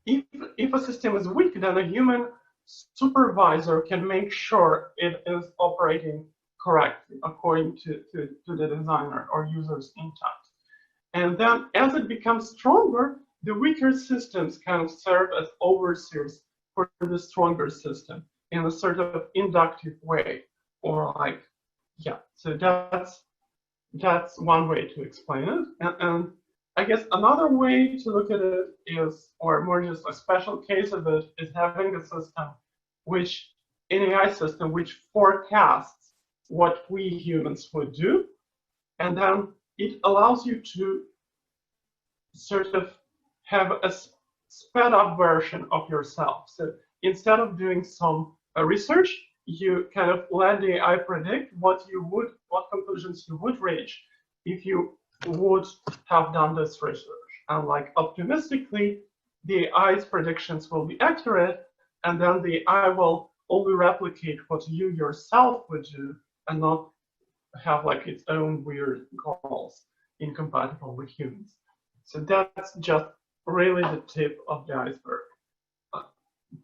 if a system is weak, then a human supervisor can make sure it is operating correctly according to the designer or user's intent. And then as it becomes stronger, the weaker systems kind of serve as overseers for the stronger system in a sort of inductive way, or like, yeah, so that's one way to explain it. And I guess another way to look at it is, or more just a special case of it, is having a system which, an AI system which forecasts what we humans would do, and then it allows you to sort of have a sped up version of yourself. So instead of doing some research, you kind of let the AI predict what conclusions you would reach if you would have done this research. And like optimistically, the AI's predictions will be accurate, and then the AI will only replicate what you yourself would do and not have like its own weird goals incompatible with humans. So that's just really the tip of the iceberg.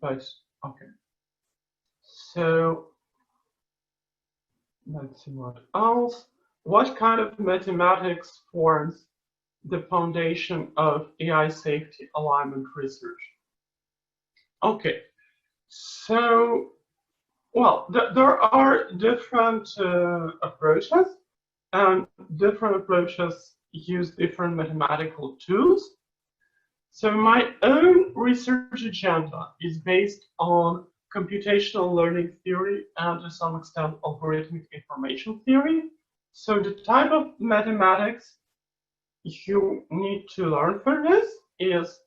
But okay. So let's see what else. What kind of mathematics forms the foundation of AI safety alignment research? Okay, so, well, there are different approaches, and different approaches use different mathematical tools. So my own research agenda is based on computational learning theory and to some extent algorithmic information theory. So the type of mathematics you need to learn for this is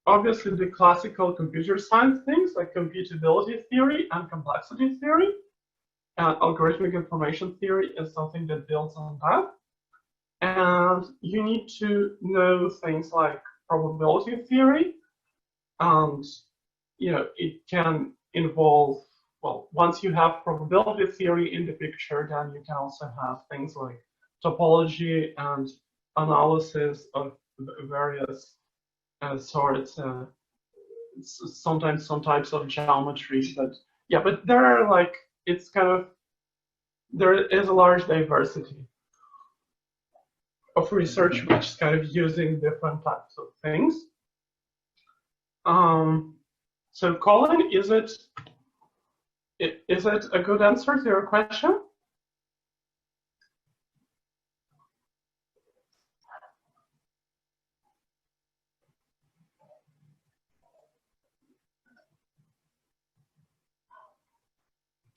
obviously the classical computer science things like computability theory and complexity theory. And algorithmic information theory is something that builds on that. And you need to know things like probability theory. And it can involve, well, once you have probability theory in the picture, then you can also have things like topology and analysis of various sorts, sometimes some types of geometry. But yeah, but there are like, it's kind of, there is a large diversity of research which is kind of using different types of things. So Colin, is it a good answer to your question?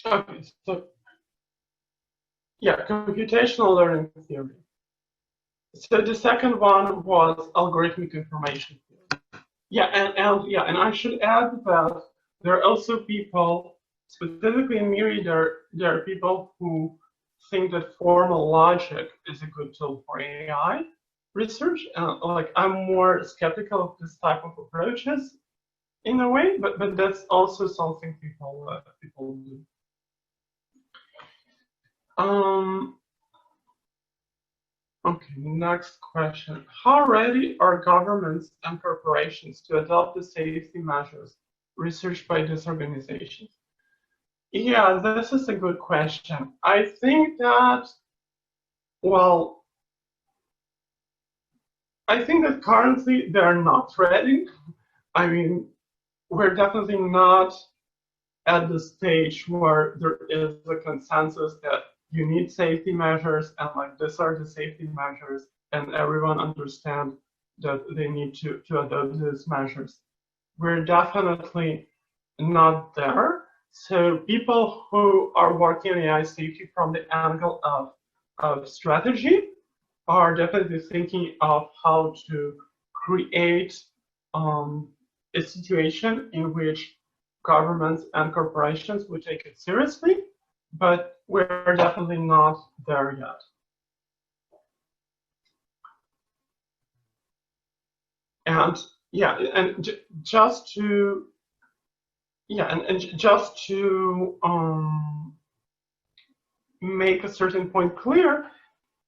Okay, so yeah, computational learning theory. So the second one was algorithmic information theory. Yeah, and I should add that there are also people, specifically in MIRI, there are people who think that formal logic is a good tool for AI research. Like I'm more skeptical of this type of approaches in a way, but that's also something people do. Okay, next question. How ready are governments and corporations to adopt the safety measures researched by these organizations? Yeah, this is a good question. I think that, well, I think that currently they're not ready. I mean, we're definitely not at the stage where there is a consensus that you need safety measures and like these are the safety measures and everyone understand that they need to adopt these measures. We're definitely not there. So people who are working in AI safety from the angle of strategy are definitely thinking of how to create a situation in which governments and corporations would take it seriously, but we're definitely not there yet. And yeah, and just to make a certain point clear,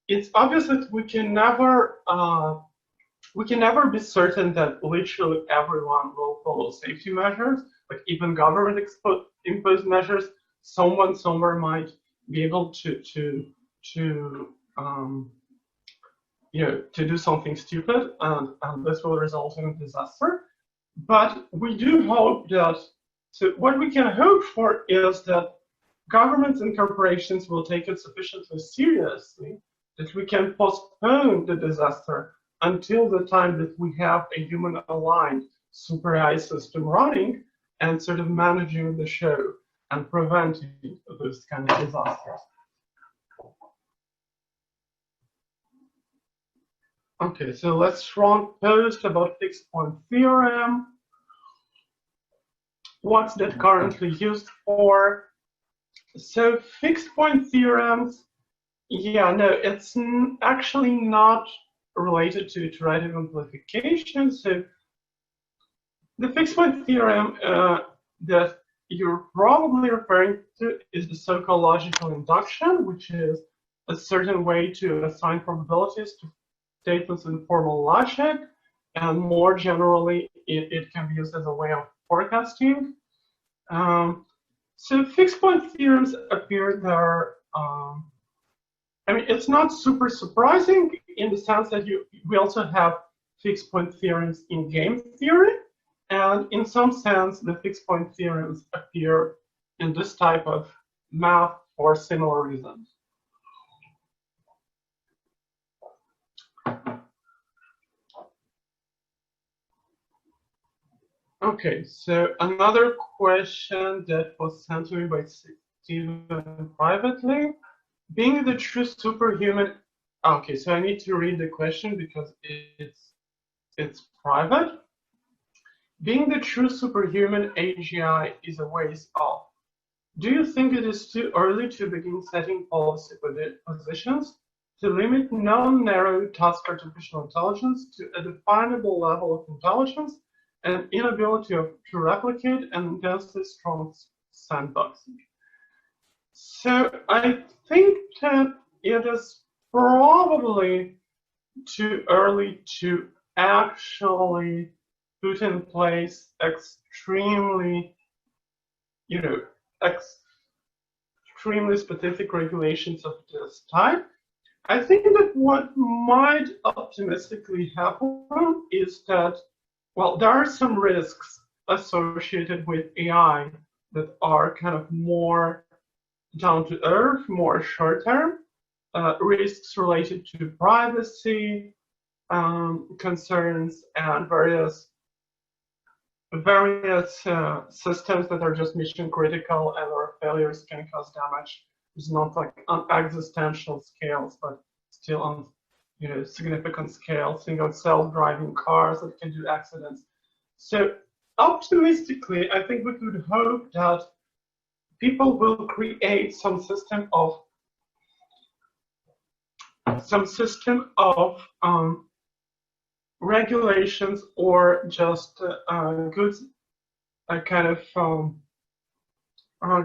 it's obvious that we can never be certain that literally everyone will follow safety measures. Like even government imposed measures, someone somewhere might be able to do something stupid, and this will result in a disaster. But we do hope that. So what we can hope for is that governments and corporations will take it sufficiently seriously that we can postpone the disaster until the time that we have a human-aligned super AI system running and sort of managing the show and preventing those kind of disasters. Okay, so LessWrong post about fixed point theorem. What's that currently used for? So fixed point theorems, yeah, no, it's actually not related to iterative amplification. So the fixed point theorem that you're probably referring to is the so-called logical induction, which is a certain way to assign probabilities to statements in formal logic. And more generally, it can be used as a way of forecasting. So fixed point theorems appear there. I mean, it's not super surprising in the sense that we also have fixed point theorems in game theory. And in some sense, the fixed point theorems appear in this type of math for similar reasons. Okay, so another question that was sent to me by Steven privately. Being the true superhuman, okay, so I need to read the question because it's private. Being the true superhuman AGI is a ways off. Do you think it is too early to begin setting policy positions to limit non-narrow task artificial intelligence to a definable level of intelligence and inability to replicate and intensely strong sandboxing? So I think that it is probably too early to actually put in place extremely specific regulations of this type. I think that what might optimistically happen is that, well, there are some risks associated with AI that are kind of more down to earth, more short term, risks related to privacy concerns and various systems that are just mission critical and their failures can cause damage. It's not like on existential scales, but still on significant scale, single self-driving cars that can do accidents. So optimistically, I think we could hope that people will create some system of regulations or just good kind of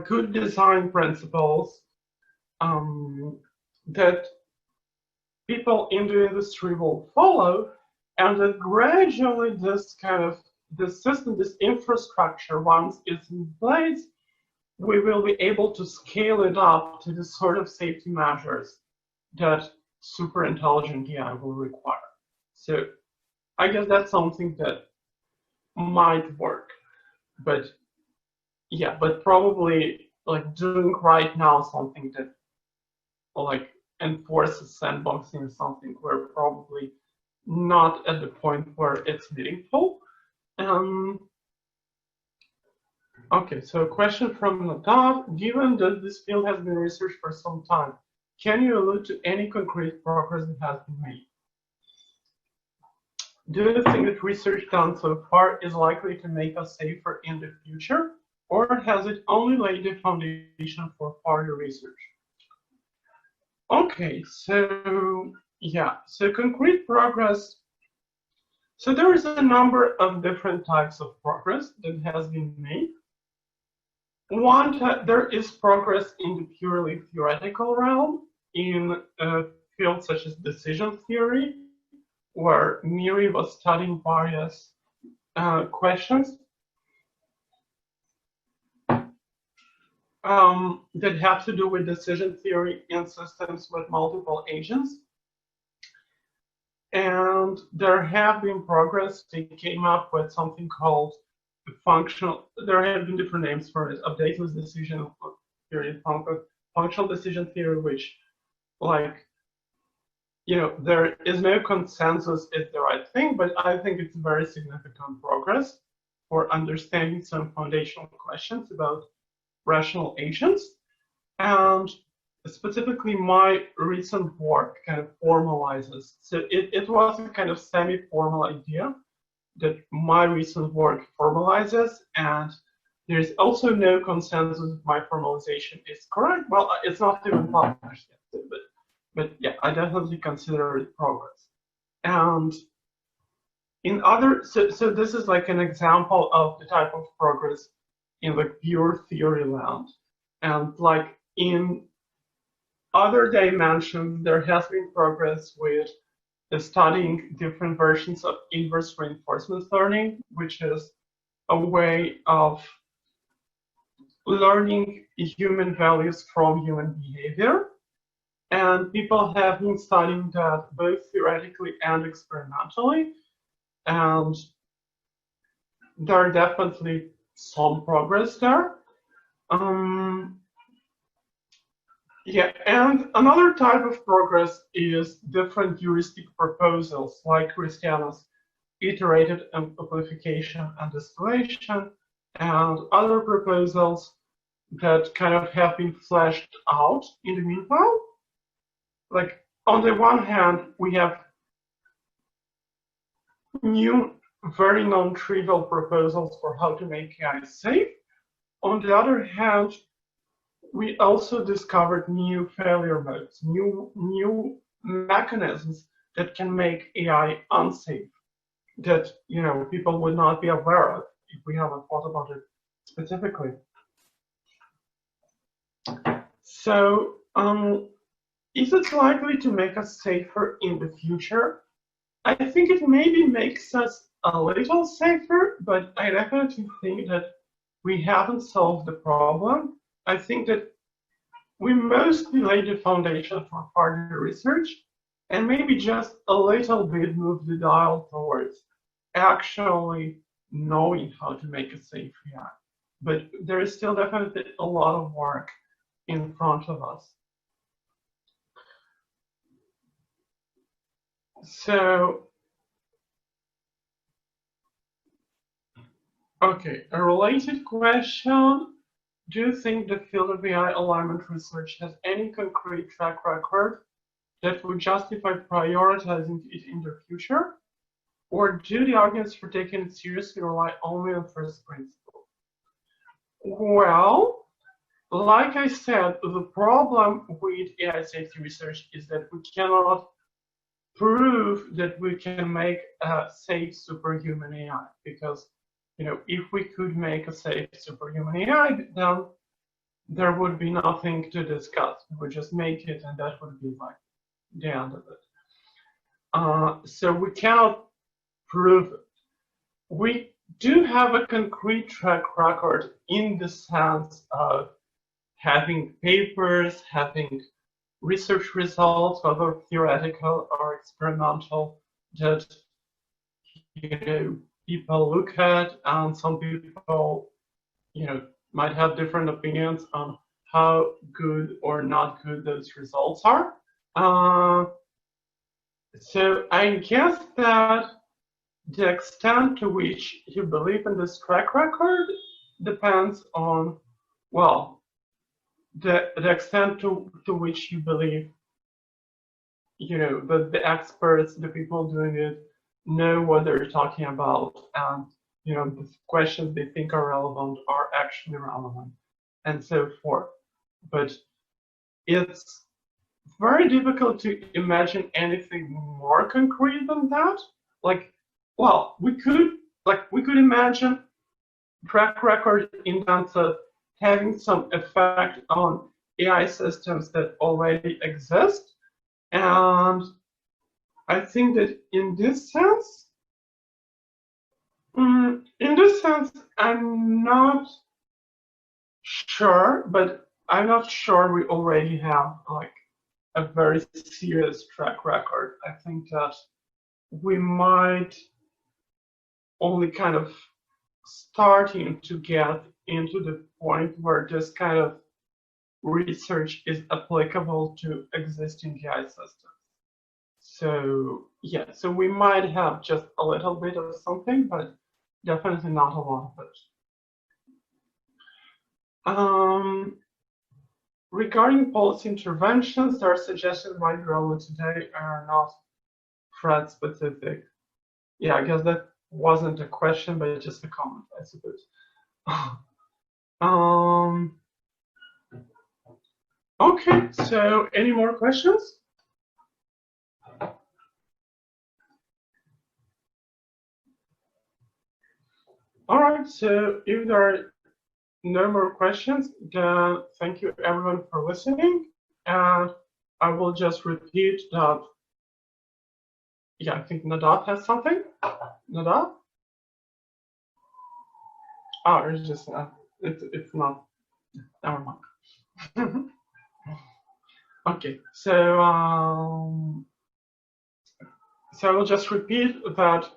good design principles that people in the industry will follow, and that gradually this system, this infrastructure, once it's in place, we will be able to scale it up to the sort of safety measures that super intelligent AI will require. So I guess that's something that might work, but yeah, but probably like doing right now something that like enforces sandboxing is something we're probably not at the point where it's meaningful. Okay, so a question from Nadav. Given that this field has been researched for some time, can you allude to any concrete progress that has been made? Do you think that research done so far is likely to make us safer in the future, or has it only laid the foundation for further research? Okay, so yeah, so concrete progress. So there is a number of different types of progress that has been made. One, there is progress in the purely theoretical realm in fields such as decision theory, where Miri was studying various questions that have to do with decision theory in systems with multiple agents. And there have been progress. They came up with something called functional, there have been different names for it, updateless decision theory, functional decision theory, which, like, you know, there is no consensus is the right thing, but I think it's very significant progress for understanding some foundational questions about rational agents. And specifically, my recent work kind of formalizes. So it was a kind of semi-formal idea that my recent work formalizes, and there's also no consensus if my formalization is correct. Well, it's not even published yet, but yeah, I definitely consider it progress. And in other, so this is like an example of the type of progress in like pure theory land. And like in other dimensions, there has been progress with studying different versions of inverse reinforcement learning, which is a way of learning human values from human behavior. And people have been studying that both theoretically and experimentally. And there are definitely some progress there. Yeah, and another type of progress is different heuristic proposals, like Christiana's iterated amplification and distillation, and other proposals that kind of have been fleshed out in the meanwhile. Like, on the one hand, we have new, very non-trivial proposals for how to make AI safe. On the other hand, we also discovered new failure modes, new mechanisms that can make AI unsafe, that, you know, people would not be aware of if we haven't thought about it specifically. So, is it likely to make us safer in the future? I think it maybe makes us a little safer, but I definitely think that we haven't solved the problem. I think that we mostly laid the foundation for further research and maybe just a little bit move the dial towards actually knowing how to make a safe AI. But there is still definitely a lot of work in front of us. So, okay, a related question. Do you think the field of AI alignment research has any concrete track record that would justify prioritizing it in the future? Or do the arguments for taking it seriously rely only on first principles? Well, like I said, the problem with AI safety research is that we cannot prove that we can make a safe superhuman AI, because if we could make a safe superhuman AI, then there would be nothing to discuss. We would just make it, and that would be like the end of it. So we cannot prove it. We do have a concrete track record in the sense of having papers, having research results, whether theoretical or experimental, that people look at, and some people might have different opinions on how good or not good those results are. So I guess that the extent to which you believe in this track record depends on, well, the extent to which you believe, that the experts, the people doing it, know what they're talking about, and the questions they think are relevant are actually relevant, and so forth. But it's very difficult to imagine anything more concrete than that. We could imagine track record in terms of having some effect on AI systems that already exist. And I think that in this sense, I'm not sure, but I'm not sure we already have a very serious track record. I think that we might only kind of starting to get into the point where this kind of research is applicable to existing AI systems. So yeah, so we might have just a little bit of something, but definitely not a lot of it. Regarding policy interventions, there are suggestions why relevant today are not threat specific. Yeah, I guess that wasn't a question, but just a comment, I suppose. Okay, so any more questions? All right, so if there are no more questions, then thank you everyone for listening. And I will just repeat that. Yeah, I think Nadav has something. Nadav? Oh, it's just it's not. Never mind. Okay, so I will just repeat that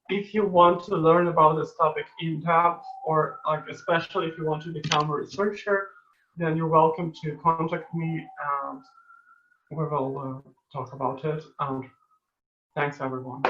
if you want to learn about this topic in depth, or especially if you want to become a researcher, then you're welcome to contact me, and we will talk about it. Thanks everyone.